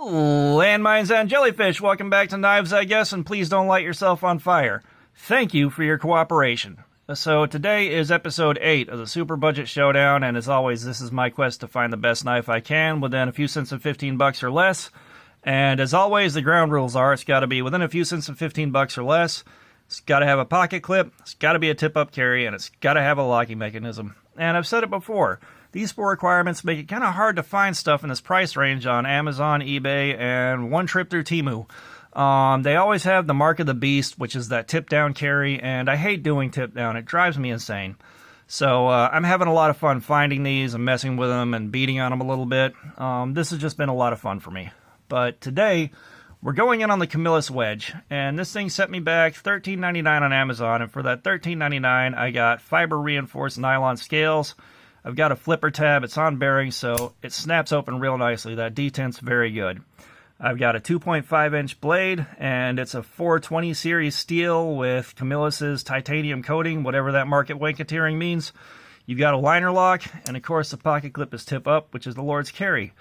Landmines and jellyfish, welcome back to Knives, I guess, and please don't light yourself on fire. Thank you for your cooperation. So today is episode 8 of the Superbudget Showdown, and as always, this is my quest to find the best knife I can within a few cents of $15 or less. And as always, the ground rules are it's got to be within a few cents of $15 or less. It's got to have a pocket clip, it's got to be a tip-up carry, and it's got to have a locking mechanism. And I've said it before, these 4 requirements make it kind of hard to find stuff in this price range on Amazon, eBay, and one trip through Temu. They always have the mark of the beast, which is that tip-down carry, and I hate doing tip-down. It drives me insane. So I'm having a lot of fun finding these and messing with them and beating on them a little bit. This has just been a lot of fun for me. But today, we're going in on the Camillus wedge, and this thing set me back $13.99 on Amazon, and for that $13.99, I got fiber-reinforced nylon scales. I've got a flipper tab, it's on bearings, so it snaps open real nicely. That detent's very good. I've got a 2.5-inch blade, and it's a 420 series steel with Camillus's titanium coating, whatever that market wanketeering means. You've got a liner lock, and of course the pocket clip is tip up, which is the Lord's carry.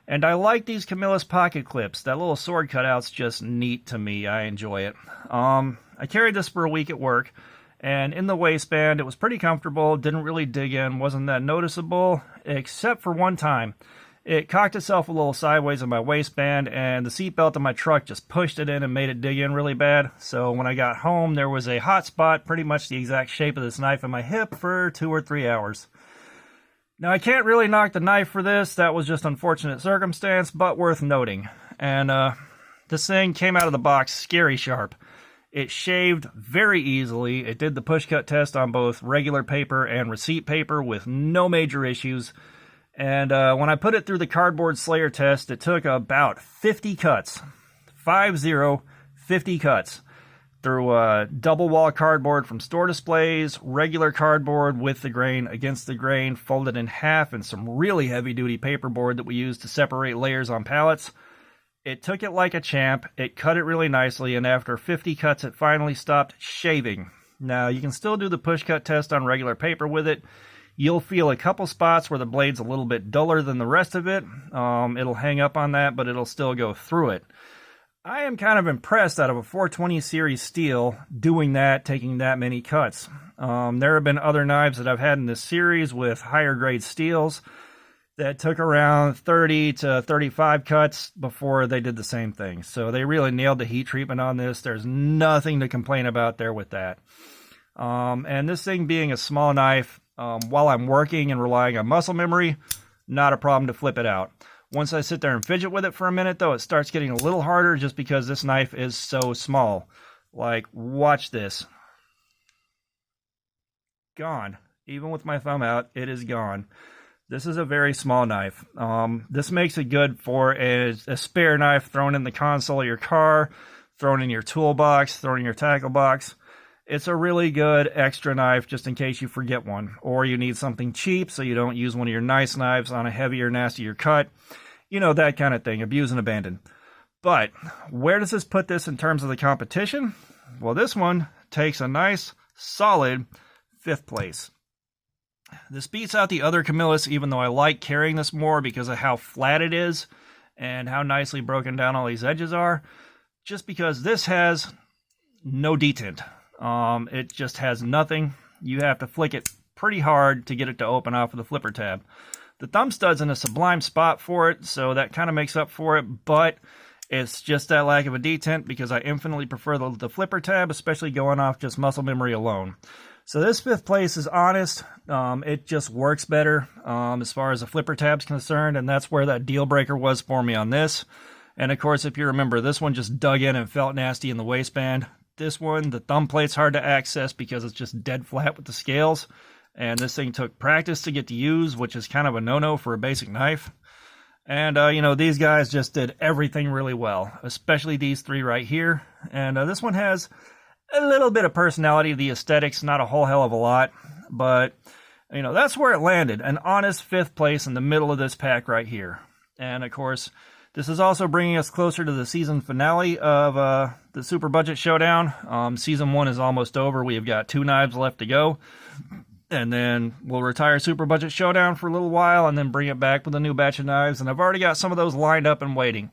And I like these Camillus pocket clips. That little sword cutout's just neat to me. I enjoy it. I carried this for a week at work, and in the waistband, it was pretty comfortable, didn't really dig in, wasn't that noticeable, except for one time. It cocked itself a little sideways in my waistband, and the seatbelt in my truck just pushed it in and made it dig in really bad. So when I got home, there was a hot spot, pretty much the exact shape of this knife in my hip for 2 or 3 hours. Now, I can't really knock the knife for this. That was just unfortunate circumstance, but worth noting. And this thing came out of the box scary sharp. It shaved very easily. It did the push cut test on both regular paper and receipt paper with no major issues. And when I put it through the cardboard slayer test, it took about 50 cuts. 50 cuts. Through double wall cardboard from store displays, regular cardboard with the grain against the grain, folded in half, and some really heavy duty paperboard that we use to separate layers on pallets. It took it like a champ, it cut it really nicely, and after 50 cuts it finally stopped shaving. Now you can still do the push cut test on regular paper with it. You'll feel a couple spots where the blade's a little bit duller than the rest of it. It'll hang up on that, but it'll still go through it. I am kind of impressed out of a 420 series steel doing that, taking that many cuts. There have been other knives that I've had in this series with higher grade steels that took around 30 to 35 cuts before they did the same thing. So they really nailed the heat treatment on this. There's nothing to complain about there with that. And this thing being a small knife, while I'm working and relying on muscle memory, not a problem to flip it out. Once I sit there and fidget with it for a minute, though, it starts getting a little harder just because this knife is so small. Like, watch this. Gone. Even with my thumb out, it is gone. This is a very small knife. This makes it good for a spare knife thrown in the console of your car, thrown in your toolbox, thrown in your tackle box. It's a really good extra knife just in case you forget one, or you need something cheap so you don't use one of your nice knives on a heavier, nastier cut. You know, that kind of thing, abuse and abandon. But where does this put this in terms of the competition? Well, this one takes a nice, solid 5th place. This beats out the other Camillus, even though I like carrying this more because of how flat it is and how nicely broken down all these edges are. Just because this has no detent. It just has nothing. You have to flick it pretty hard to get it to open off of the flipper tab. The thumb stud's in a sublime spot for it, so that kind of makes up for it, but it's just that lack of a detent because I infinitely prefer the flipper tab, especially going off just muscle memory alone. So this 5th place is honest. It just works better as far as the flipper tab's concerned, and that's where that deal breaker was for me on this. And of course, if you remember, this one just dug in and felt nasty in the waistband. This one, the thumb plate's hard to access because it's just dead flat with the scales. And this thing took practice to get to use, which is kind of a no-no for a basic knife. And, you know, these guys just did everything really well, especially these 3 right here. And this one has a little bit of personality, the aesthetics, not a whole hell of a lot. But, you know, that's where it landed, an honest 5th place in the middle of this pack right here. And, of course, this is also bringing us closer to the season finale of the Superbudget Showdown. Season 1 is almost over. We have got 2 knives left to go. And then we'll retire Superbudget Showdown for a little while and then bring it back with a new batch of knives. And I've already got some of those lined up and waiting.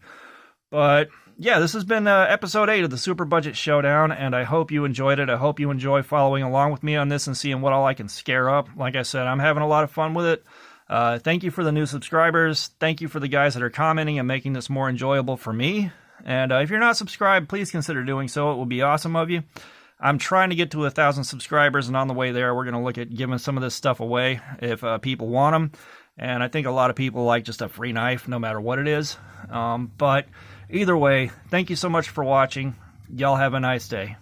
But yeah, this has been episode 8 of the Super Budget Showdown, and I hope you enjoyed it. I hope you enjoy following along with me on this and seeing what all I can scare up. Like I said, I'm having a lot of fun with it. Thank you for the new subscribers. Thank you for the guys that are commenting and making this more enjoyable for me. And if you're not subscribed, please consider doing so. It will be awesome of you. I'm trying to get to 1,000 subscribers, and on the way there, we're going to look at giving some of this stuff away if people want them. And I think a lot of people like just a free knife, no matter what it is. But either way, thank you so much for watching. Y'all have a nice day.